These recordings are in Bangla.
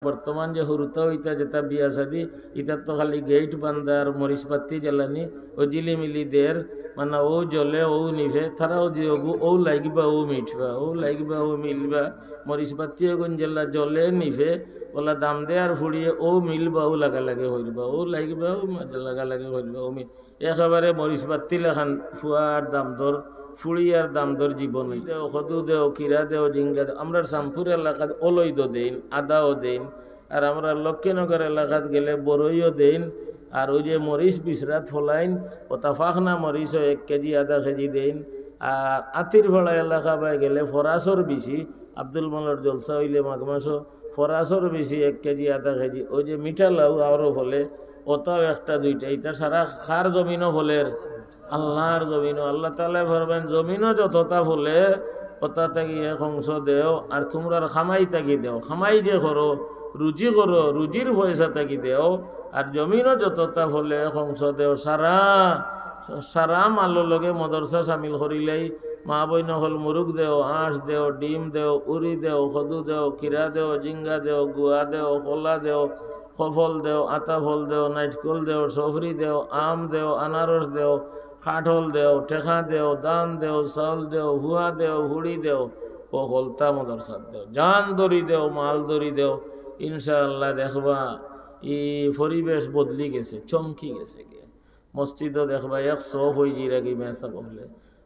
বর্তমান যে হুরুতা হইতা যেটা বিয়া শাদি ইটার তো খালি গেট বান্দার মরিচ পাতি জ্বালানি ও জিলিমিলি দের মানে ও জ্বলে ও নিভে তারাও যে ও লাগবা ও মিঠবা ও লাগবা ও মিলবা মরিচ পাতি ওগুন জেলা জ্বলে নিভে ওলা দাম দে আর ফুড়িয়ে ও মিলবা ও লাগা লাগে হইবা ও লাগবা ও লাগা লাগে হইবা ও একেবারে মরিচ পাতি লেখান ফুয়ার দাম দর ফুড়িয়ার দাম দর জীবন দেও সদু দেও কিরা দেও জিঙ্গা দেও আমরা শ্যামপুর এলাকাত অলৈদ দেন আদাও দেন আর আমরা লক্ষ্মীনগর এলাকাত গেলে বড়ইও দেন আর ওই যে মরিচ বিসরাত ফলাইন ওটা ফাখনা মরিচও 1 কেজি আধা কেজি দেন আর আতির ফলা এলাকা বাই গেলে ফরাসর বেশি আব্দুল মালার জলসা হইলে মাঘ মাসও ফরাসর বেশি 1 কেজি আধা কেজি ওই যে মিঠা লাউ আরও ফলে ওটাও একটা দুইটা এটা সারা খার জমিনও ফলের আল্লাহর জমিনও আল্লাহ তাআলা ফরবেন জমিনও যতটা ফলে ওটা তাকিয়ে অংশ দেও আর তোমরা খামাই তাকি দেও খামাই যে করো রুজি করো রুজির পয়সা তাকি দেও আর জমিনও যতটা ফলে অংশ দেও সারা সারা মালোর লগে মদরসা সামিল করিলেই মা বইন হল মুরুগ দেও আঁশ দেও ডিম দেও উড়ি দেও সদু দেও কিরা দেও জিঙ্গা দেও গুয়া দেও কলা দেও ফল দেও আতা ফল দেও নাইটকল দেও সফরি দেও আম দেও আনারস দেও কাঠল দেও টেকা দেও দান দেও চাউল দেও হুয়া দেও হুড়ি দেও ও হলতা মদরসাত দেও জান দরি দেও মাল দরি দেও ইনশাআল্লাহ দেখবা এই পরিবেশ বদলি গেছে চমকি গেছে গে মসজিদও দেখবা 100 হয়ে গিয়ে মেসা বললে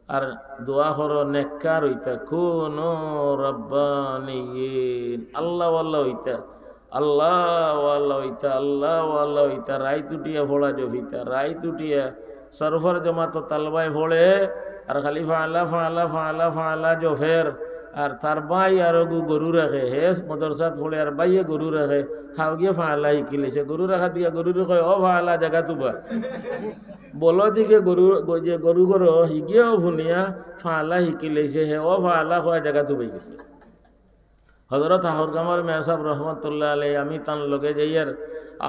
আর দোয়া করো নেককার হইতা কোন রব্বানিয়িন আল্লাহ আল্লাহ হইতা আল্লাহ আল্লাহ হইতা আল্লাহ আল্লাহ হইতা রাই তুটিয়া ফোড়া জফিতা রাই তুটিয়া সরফর জমা তো তালবায় ফোড়ে আর খালি ফাঁলা ফাঁলা ফাঁলা ফাঁলা জফের আর তার বাই আর গরু রাখে হেস মদরসাত ফোড়ে আর বাইয়ে গরু রাখে হাও গিয়ে ফাঁলা শিকিলেছে গরু রাখা দিয়া গরু রেখে ও ফাঁলা জায়গা তুবা বলো দিকে গরু যে গরু গরু শিকিয়েও ফুনিয়া ফাঁলা শিকিলেছে হে ও ফাঁলা খোয়া জায়গা তুবাই গেছে হজরত হাহরগামার মেহসাব রহমতুল্লাহ আলাই আমি তান লগে যাইয়ার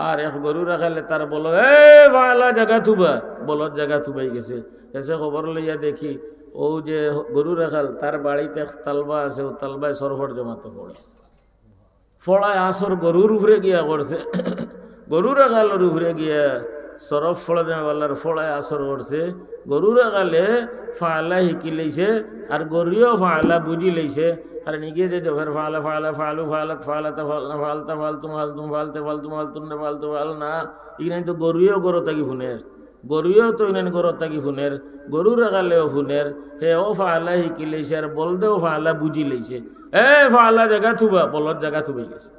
আর এক গরু রাখালে তার বলো এ ভালা জায়গা থুবা বলর জায়গা থুবাই গেছে এসে খবর লইয়া দেখি ও যে গরু রাখাল তার বাড়িতে তালবা আছে ও তালবায় সরফর জমাতে পড়ে ফড়ায় আসর গরুর উপরে গিয়া করছে গরু রাখালের উপরে গিয়া সরফ ফড়ার ফড়ায় আসর করছে গরু রাখালে ফাঁলা শিকি লইছে আর গরুও ফাঁলা বুঝি লইছে আর নিগে যে ফের ফালা ফালা ফালু ফালাত ফালাতা ফালনা ফালতা ফালতু ফালতুম ফালতে ফালতু ফালতুন ফালতু ফাল না এখানে তো গরুও গরু থাকি ফুনের গরুও তো ইনান গরু থাকি ফুনের গরু রাখালেও ফুনের হে ও ফালা শিকি লইছে আর বলদেও ফালা বুঝি লইছে এ ফালা জায়গা থুবা বলর জায়গা থুবাই গেছে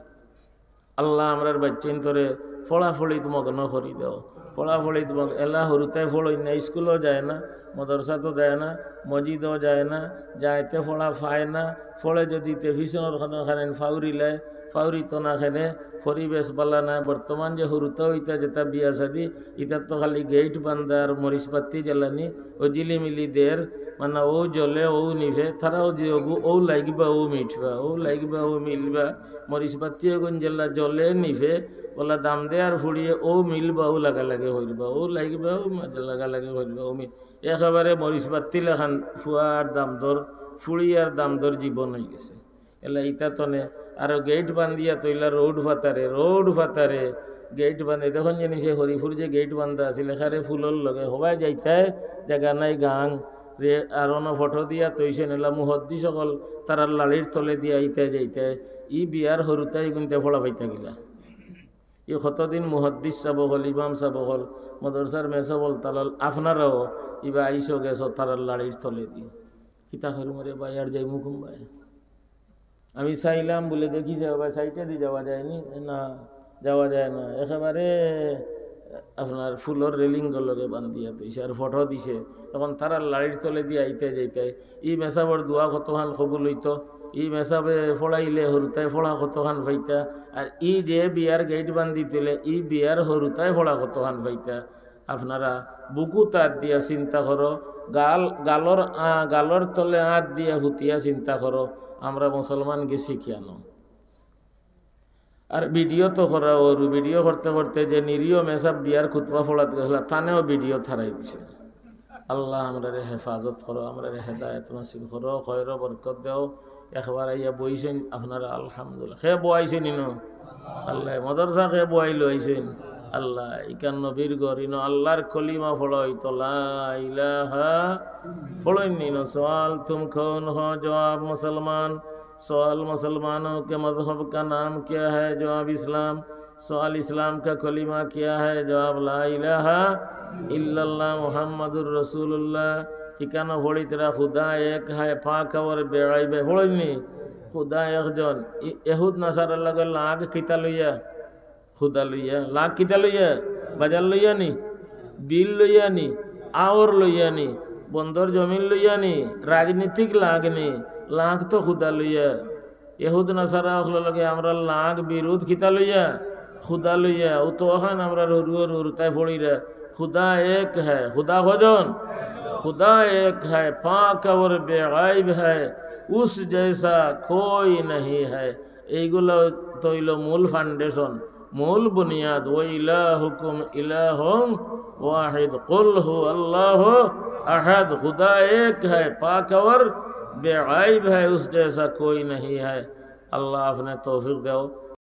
আল্লাহ আমরার বাচ্চিন তোরে ফড়াফড়ি তোমাকে ন করি দেও ফড়াফড়ি তোমাকে এলা হরুতায় ফড়ই না স্কুলও যায় না মদরসাতেও যায় না মসজিদও যায় না যাইতে ফড়া পায় না ফলে যদি টেলিভিশনের খানে ফাউরি লাই ফাউরি তো না খানে পরিবেশ বালা না বর্তমান যে হুরুতা হইতা যেটা বিয়া শাদি ইটার তো খালি গেট বান্দার মরিচ পাতি জ্বালানি ও জিলিমিলি দের মানে ও জ্বলে ও নিভে তারাও যে ও লাগবা ও মিঠবা ও লাগবা ও মিলবা মরিচ পাতি ওগুন জেলা জ্বলে নিভে ওলা দাম দে আর ফুড়িয়ে ও মিলবা ও লাগা লাগে হইবা ও লাগবা ও লাগা লাগে হইবা ও একেবারে মরিচ পাতি লেখান ফুয়ার দাম দর ফুড়িয়ার দাম দর জীবন হয়ে গেছে এলা ইটা তনে আর গেট বান্ধিয়া তৈলা রোড ফাতারে গেট বান্ধে তখন জানি সে হরিপুর যে গেট বান্ধা আছিল এখানে ফুলর লগে হবাই যাইতায় জায়গা নাই গাং রে আর অন ফটো দিয়া তৈছে নেলা মুহদ্দি সকল তার লাড়ির তলে দিয়া আইতে যাইতে ই বিয়ার হরুতাই গুনতে ফোড়া পাইতা গিলা ই কতদিন মুহদ্দিস চাব হল ইমাম চাব হল মদরসার মেসো বল তালাল আপনারাও ইবা আইসো গেছ তার লাড়ির তলে দিয়ে কিতা করি মরে ভাই আর যাই মুখুম ভাই আমি চাইলাম বলে দেখি যে ভাই সাইটে দিয়ে যাওয়া যায়নি না যাওয়া যায় না একেবারে আপনার ফুলর রেলিংগুলোকে বান্ধিয়া দিয়েছে আর ফটো দিছে তখন তারা লাড়ির তলে দিয়ে আইতে যাইতে ই মেসাবর দোয়া কতখান কবুল হইতো ই মেসাবে ফড়াইলে হরুতায় ফোড়া কতখান পাইতা আর ই যে বিয়ার গেট বান্ধি তুলে ই বিয়ার হরুতায় ফোড়া কতখান পাইতা আপনারা বুকু তার দিয়া চিন্তা করো গালর তলে হাত দিয়া হুতিয়া চিন্তা করো আমরা মুসলমান গেছি কেন আর ভিডিও তো করা ওর ভিডিও করতে করতে যে নিরীহ মেসাব বিয়ার খুতবা ফোড়াতে গেছিল তানেও ভিডিও থারাই দিছে আল্লাহ আমরা হেফাজত করো আমরা হেদায়ত নসিব করো খয়র বরকত দেও একবার আইয়া বইছেন আপনারা আলহামদুলিল্লাহ খে বয়াইছেন ইনো আল্লাহ মদরসা খে বয়াইল আইছেন আল্লাহ ইকান নবীর ঘর ইনো আল্লাহর কলিমা ফড়ই তো লা ইলাহা ফড়ই নিনো সওয়াল তুম কৌন হো জবাব মুসলমান सवाल मुसलमानों के मजहब का नाम क्या है जवाब इस्लाम सवाल इस्लाम का कलिमा क्या है जवाब ला इलाहा इल्लल्लाह मुहम्मदुर रसूलुल्लाह ठिकाना भोड़ी तेरा खुदा एक है पाक और बेड़ाई बे भोड़नी खुदा एक जन यहूद नसार लग लाग किता लइया खुदा लइया लाग किता लइया बाजार लइया नी बिल लइया नी और लइया नी बंदर जमीन लइया नी राजनीतिक लाग नी लाख तो खुदा लइया यहूद नसारा लगे আমরা লাখ বিরোধ খিতা লইয়া खुदा लइया ও তো ওখান আমরা রুরুতায় পড়ি রে खुदा एक है खुदा भजन खुदा एक है पाक और बेगाइब है उस जैसा कोई नहीं है এইগুলো তৈল মূল ফাউন্ডেশন মূল বুনিয়াদ ও ইলাহুকুম ইলাহুন ওয়াহিদ কুল হু আল্লাহু আহাদ खुदा एक है पाक और बेगाइब है उस जैसा कोई नहीं है अल्लाह आपने तौफीक दो।